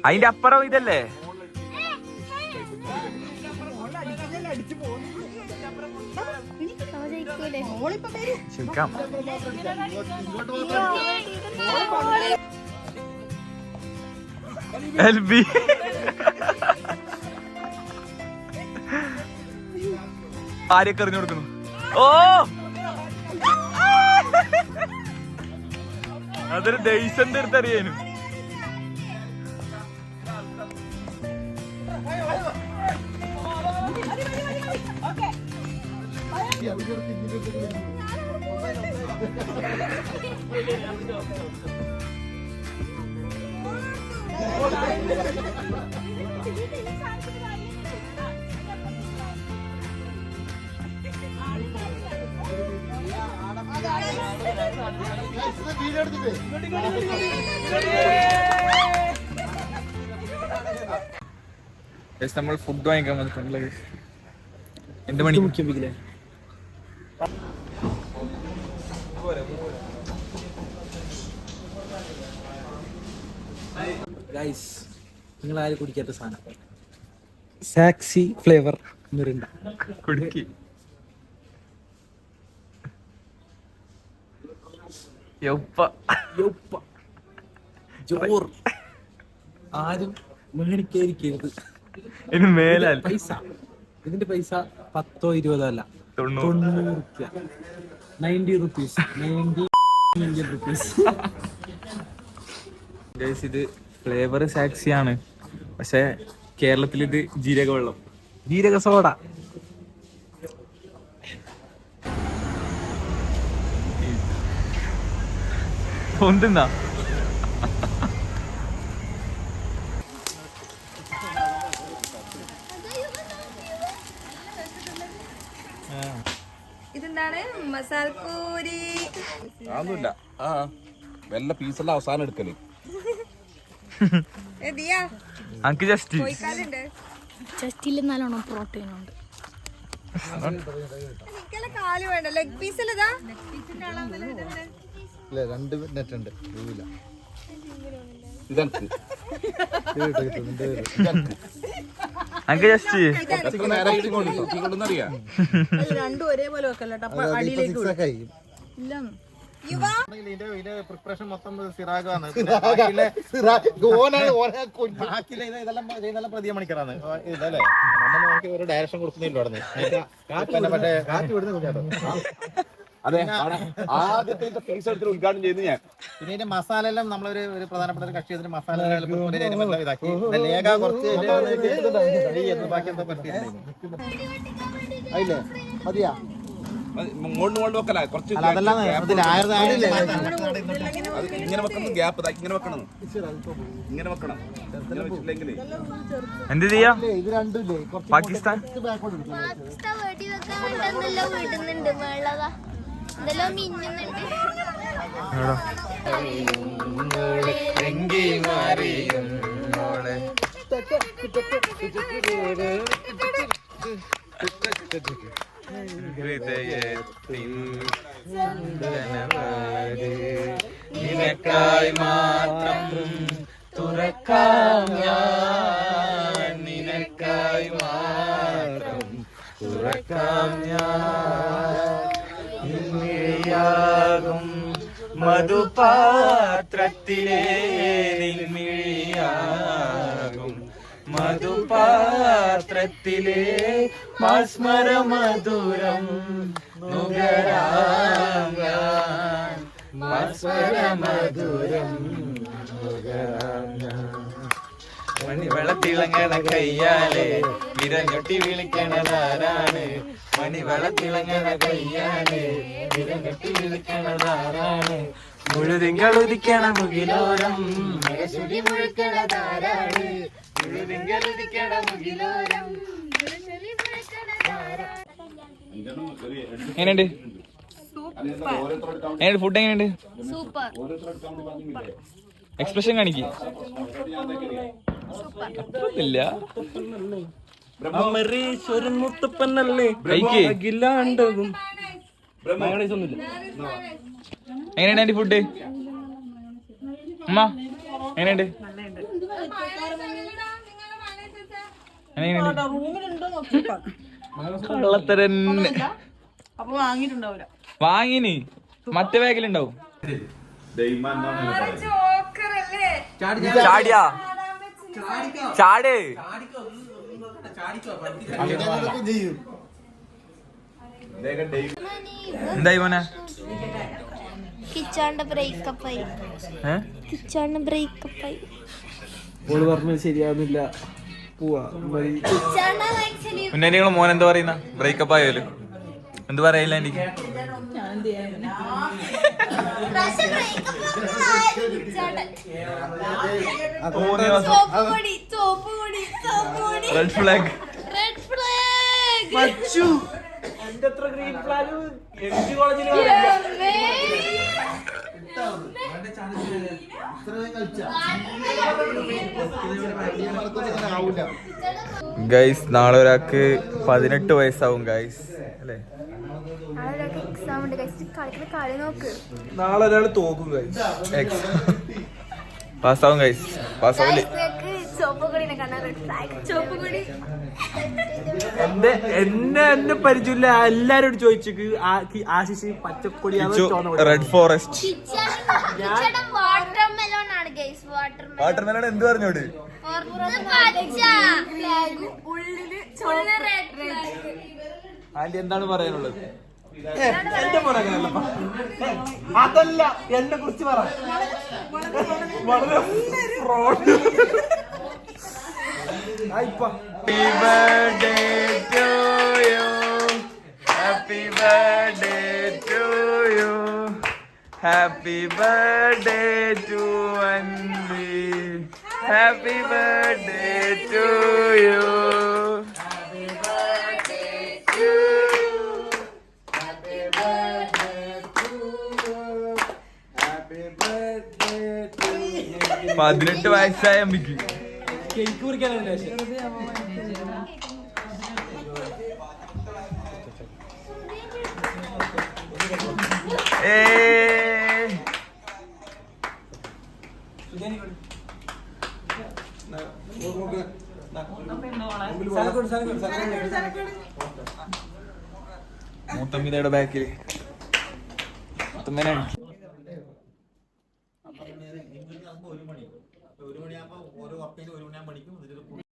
അതിന്റെ അപ്പുറം ഇതല്ലേ? ആരെയൊക്കെ എറിഞ്ഞു കൊടുക്കുന്നു? ഓ, അതൊരു ഡെയ്സന്റെ അടുത്ത് അറിയാനും. നമ്മൾ ഫുഡ് വാങ്ങിക്കാൻ വന്നിട്ടുണ്ടല്ലോ. എന്ത് മണി മുഖ്യമില്ലേ? ഗൈസ്, നിങ്ങൾ ആരും കുടിക്കാത്ത സാധനം സാക്സി ഫ്ലേവർ മിറിണ്ട കുടുക്കി. ജോർ ആരും മേടിക്കാതിരിക്കരുത്. പൈസ ഇതിന്റെ പൈസ 10 or 20 അല്ല, 90 റുപ്പീസ്. 90 Indian rupees. ഇത് ഫ്ലേവർ സാക്സി ആണ്, പക്ഷെ കേരളത്തിൽ ഇത് ജീരക വെള്ളം, ജീരക സോഡ. ഒന്നാ ഇതെന്താണ്? മസാലക്കൂരി. അതൊന്നുമില്ല, വെല്ല പീസെല്ലാം അവസാനം എടുക്കല്. നല്ലോണം പ്രോട്ടീൻ ഉണ്ട്. കാല് വേണ്ട, ലെഗ് പീസ് അല്ലതാ. 2 നെറ്റ് ഉണ്ട്. രണ്ടും ഒരേപോലെ വെക്കല്ലോ. പ്രിപ്പറേഷൻ മൊത്തം സിറാഗാണ്. ഇതെല്ലാം പ്രതിയ മണിക്കറാണ്. ഇതല്ലേ നമുക്ക് ഒരു ഡയറക്ഷൻ കൊടുക്കുന്നില്ല. മറ്റേ കാറ്റ് വിടുന്ന കുഞ്ഞാട്ടോ. അതെ, ആദ്യത്തെ പീസ് എടുത്തിട്ട് ഉദ്ഘാടനം ചെയ്ത് ഞാൻ. പിന്നെ ഇതിന്റെ മസാല എല്ലാം നമ്മളൊരു പ്രധാനപ്പെട്ട ഒരു കക്ഷി അതിന്റെ മസാല ഇതാക്കി ലേഖ കുറച്ച് ബാക്കി എന്താ പറ്റിയില്ലേ? മതിയാ മുകളിൽ വെക്കല കുറച്ച് ഇങ്ങനെ വെക്കണം. ഗ്യാപ്പ് ഇങ്ങനെ വെക്കണം, ഇങ്ങനെ വെക്കണം. ഇങ്ങനെ വെച്ചിട്ടില്ലെങ്കിൽ എന്ത് ചെയ്യാ? ഇത് രണ്ടും പാകിസ്ഥാൻ നിനക്കായി മാത്രം തുറക്കാം ഞാൻ, നിനക്കായി മാത്രം തുറക്കാം ഞാൻ. മധുപാത്രത്തിലെ നിൻമിഴിയാകും, മധുപാത്രത്തിലെ മാസ്മര മധുരം നുകരാം ഞാൻ, മാസ്മര മധുരം നുകരാം ഞാൻ. മണിവെള്ളത്തിളങ്ങണ കയ്യാലെ വിരഞ്ഞൊട്ടി വിളിക്കണതാരാണ്? മണിവെള്ളത്തിളങ്ങണ കയ്യാലെ വിരഞ്ഞൊട്ടി വിളിക്കണതാരാണ്? മുഴുതിങ്കൾ ഉദിക്കണ മുകിലോരം മുഴക്കണതാരാണ്? മുഴുതിങ്കൾ ഉദിക്കണ മുകിലോരം എങ്ങനെയുണ്ട്? എങ്ങനെയുണ്ട് ഫുഡ്? എങ്ങനെയുണ്ട്? സൂപ്പർ. എക്സ്പ്രഷൻ കാണിക്ക്. ഇല്ല അമരേശ്വരൻ മുത്തപ്പനല്ലേ കഴിക്ക്. അഖിലാണ്ടവും മയോണൈസ് ഒന്നുമില്ല. എങ്ങനെയുണ്ട് ആൻറ്റി ഫുഡ്? അമ്മ എങ്ങനെയുണ്ട്? എങ്ങനെയുണ്ട്? കള്ളത്തരന്നെ. അപ്പൊ വാങ്ങിട്ടുണ്ടാവില്ല. വാങ്ങിന് മറ്റേ ബാഗിലുണ്ടാവും. ചാടിയാ ചാട്. എന്തായി മോനെ? കിച്ചാണ്ട് ബ്രേക്കപ്പായി. കിച്ചാണ്ട് ബ്രേക്കപ്പായി. ഓള് പറഞ്ഞത് ശരിയാവുന്നില്ല. പോവാ പിന്നെ നിങ്ങൾ മോൻ എന്താ പറയുന്ന? ബ്രേക്കപ്പ് ആയാലും എന്ത് പറയില്ല എനിക്ക്. Red flag. ഗൈസ് നാളെ ഒരാൾക്ക് 18 വയസ്സാവും ഗൈസ് അല്ലേ? നാളെ ഒരാൾ തോക്കും ഗൈസ്. പാസ്സാവും ഗൈസ്. പാസ്സാവില്ലേ? എന്നെ പരിചയമില്ല. എല്ലാരോടും ചോദിച്ചു ആശിഷ് പച്ചക്കൊടിയാണ് റെഡ് ഫോറസ്റ്റ്. വാട്ടർമെലോൺ ആണ് ഗൈസ്. വാട്ടർമെലൺ എന്ത് പറഞ്ഞോട്? ആന്റി എന്താണ് പറയാനുള്ളത്? എന്റെ പോലെ അതല്ല, എന്നെ കുറിച്ച് പറ. വളരെ fraud. Happy birthday to you. Happy birthday to you. Happy birthday to Anvi. Happy birthday to you. Happy birthday to you. Happy birthday to you. Happy birthday to you. 18 വയസ്സായ അമ്മിക്ക് കേക്ക് കുറിക്കാനുണ്ട്. മൂത്തമ്മയുടെ ബാക്കിൽ മുത്തമ്മനാണ്. ഒരു മണിയാകുമ്പോ ഓരോ വർക്കിന് 1 മണിയാകുമ്പോൾ പഠിക്കും.